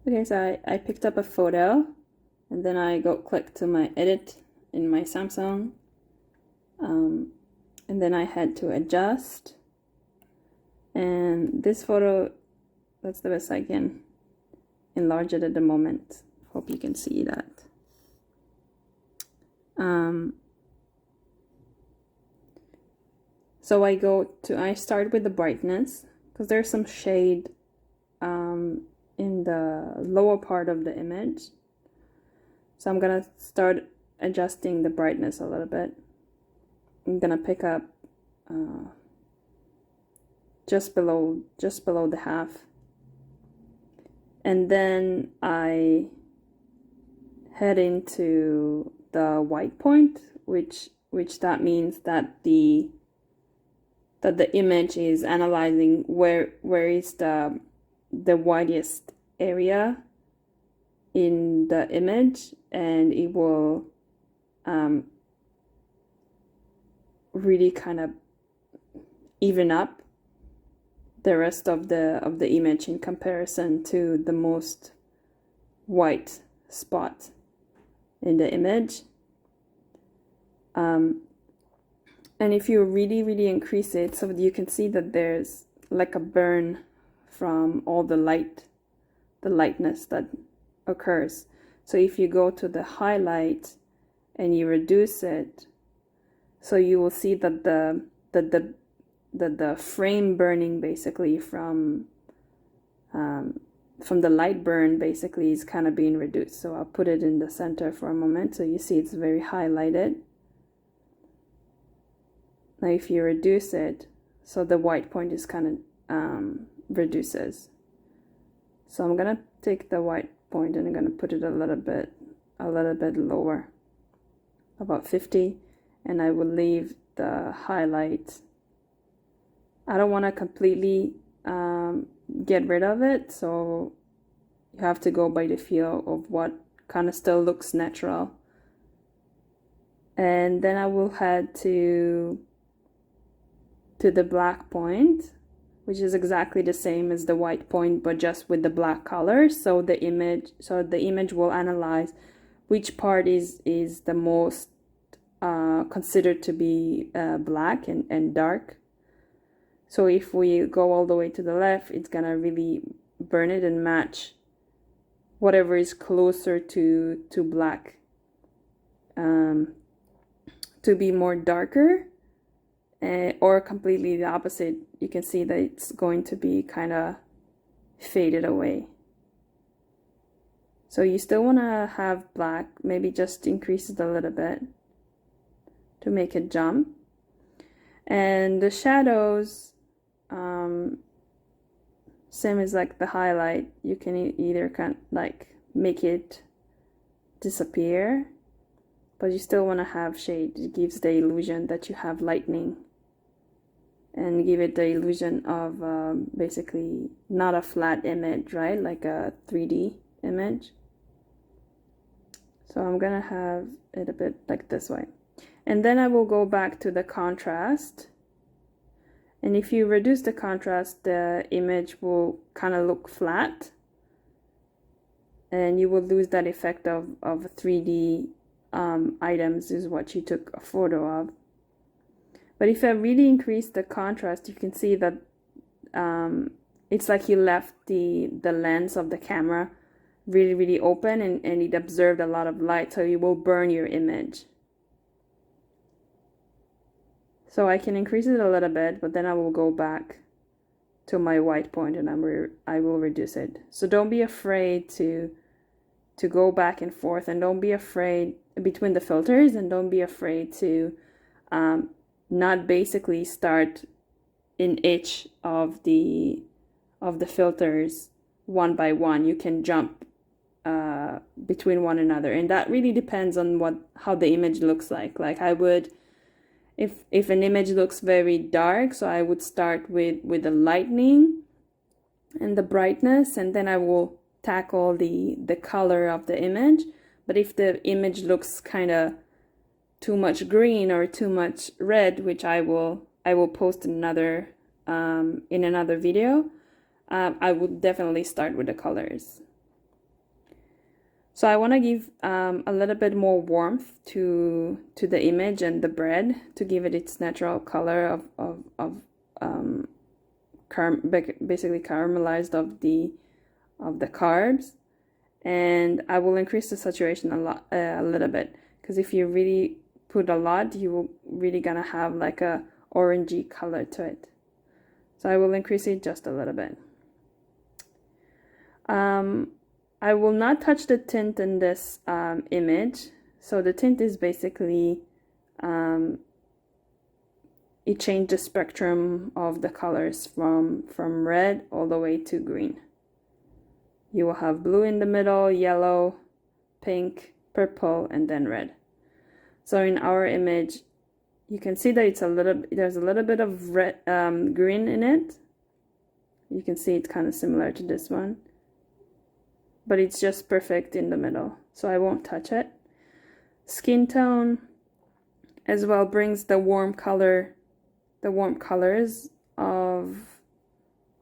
Okay, so I picked up a photo and then I go click to my edit in my Samsung. And then I had to adjust. And this photo, that's the best I can enlarge it at the moment. Hope you can see that. So I start with the brightness because there's some shade in the lower part of the image. So I'm gonna start adjusting the brightness a little bit. I'm gonna pick up just below the half, and then I head into the white point, which that means that the image is analyzing where is the whitest area in the image, and it will really kind of even up the rest of the image in comparison to the most white spot in the image. And if you really increase it, so you can see that there's like a burn from all the lightness that occurs. So if you go to the highlight and you reduce it, so you will see that the frame burning basically from the light burn basically is kind of being reduced. So I'll put it in the center for a moment so you see it's very highlighted. Now if you reduce it, so the white point is kind of reduces. So I'm gonna take the white point and I'm gonna put it a little bit lower, about 50, and I will leave the highlight. I don't want to completely get rid of it, so you have to go by the feel of what kind of still looks natural. And then I will head to the black point, which is exactly the same as the white point but just with the black color. So the image will analyze which part is the most considered to be black and dark. So if we go all the way to the left, it's gonna really burn it and match whatever is closer to black, to be more darker, or completely the opposite. You can see that it's going to be kind of faded away. So you still want to have black, maybe just increase it a little bit to make it jump. And the shadows, same as like the highlight, you can either kind of like make it disappear, but you still want to have shade. It gives the illusion that you have lightning and give it the illusion of basically not a flat image, right? Like a 3D image. So I'm gonna have it a bit like this way. And then I will go back to the contrast. And if you reduce the contrast, the image will kind of look flat. And you will lose that effect of 3D items is what you took a photo of. But if I really increase the contrast, you can see that it's like you left the lens of the camera really open, and it absorbed a lot of light, so it will burn your image. So I can increase it a little bit, but then I will go back to my white point and I will reduce it. So don't be afraid to go back and forth, and don't be afraid between the filters, and don't be afraid to not basically start in each of the filters one by one. You can jump between one another, and that really depends on how the image looks like. Like I would, if an image looks very dark, so I would start with the lightning and the brightness, and then I will tackle the color of the image. But if the image looks kind of too much green or too much red, which I will post in another video, I would definitely start with the colors. So I want to give a little bit more warmth to the image and the bread to give it its natural color of basically caramelized of the carbs. And I will increase the saturation a little bit, because if you really put a lot, you will really gonna have like a orangey color to it. So I will increase it just a little bit. I will not touch the tint in this image. So the tint is basically it changed the spectrum of the colors from red all the way to green. You will have blue in the middle, yellow, pink, purple, and then red. So in our image, you can see that there's a little bit of red, green in it. You can see it's kind of similar to this one, but it's just perfect in the middle, so I won't touch it. Skin tone as well brings the warm colors of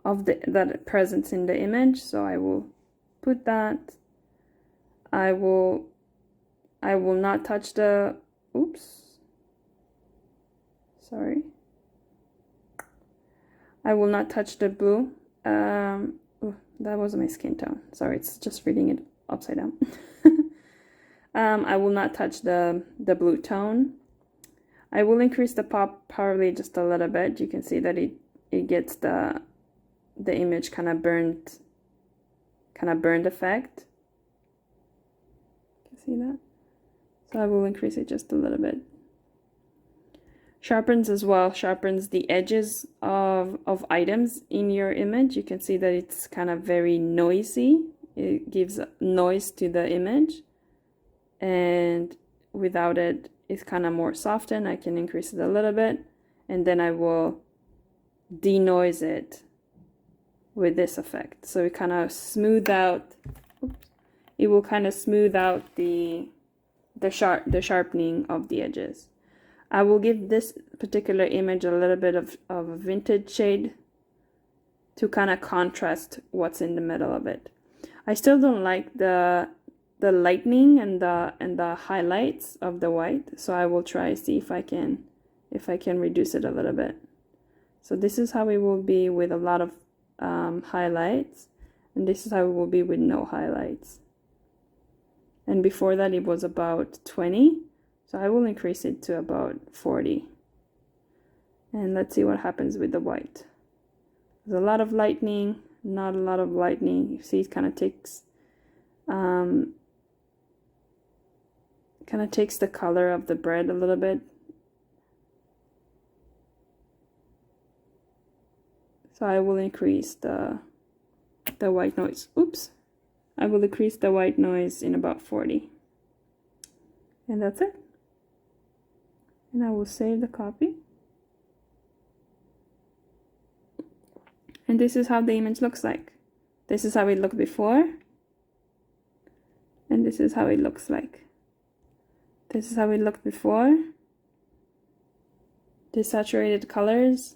that presence in the image, so I will put that. I will not touch the I will not touch the blue. That was my skin tone. Sorry, it's just reading it upside down. I will not touch the blue tone. I will increase the pop probably just a little bit. You can see that it gets the image kind of burned effect. You can see that? So I will increase it just a little bit. Sharpens as well, sharpens the edges of items in your image. You can see that it's kind of very noisy. It gives noise to the image, and without it, it's kind of more softened. I can increase it a little bit, and then I will denoise it with this effect. So it kind of smooth out. It will kind of smooth out the sharpening of the edges. I will give this particular image a little bit of a vintage shade to kind of contrast what's in the middle of it. I still don't like the lightening and the highlights of the white, so I will try see if I can reduce it a little bit. So this is how it will be with a lot of highlights, and this is how it will be with no highlights. And before that it was about 20. So I will increase it to about 40. And let's see what happens with the white. There's a lot of lightening, not a lot of lightening. You see it kind of takes the color of the bread a little bit. So I will increase the white noise. I will decrease the white noise in about 40. And that's it. And I will save the copy. And this is how the image looks like. This is how it looked before. And this is how it looks like. This is how it looked before. The saturated colors.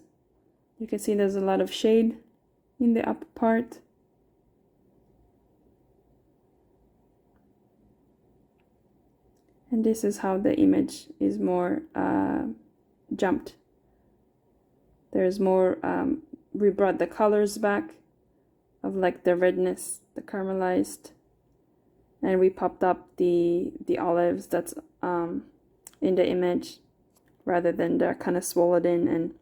You can see there's a lot of shade in the upper part. And this is how the image is more jumped. There's more, we brought the colors back of like the redness, the caramelized, and we popped up the olives that's in the image rather than they're kind of swallowed in, and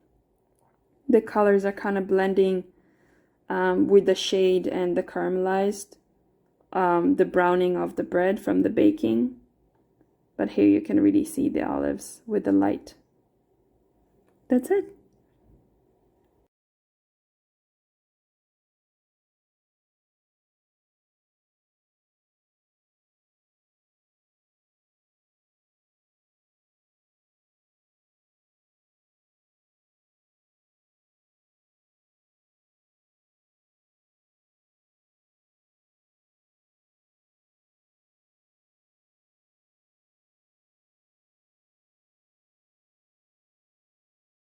the colors are kind of blending with the shade and the caramelized, the browning of the bread from the baking. But here you can really see the olives with the light. That's it.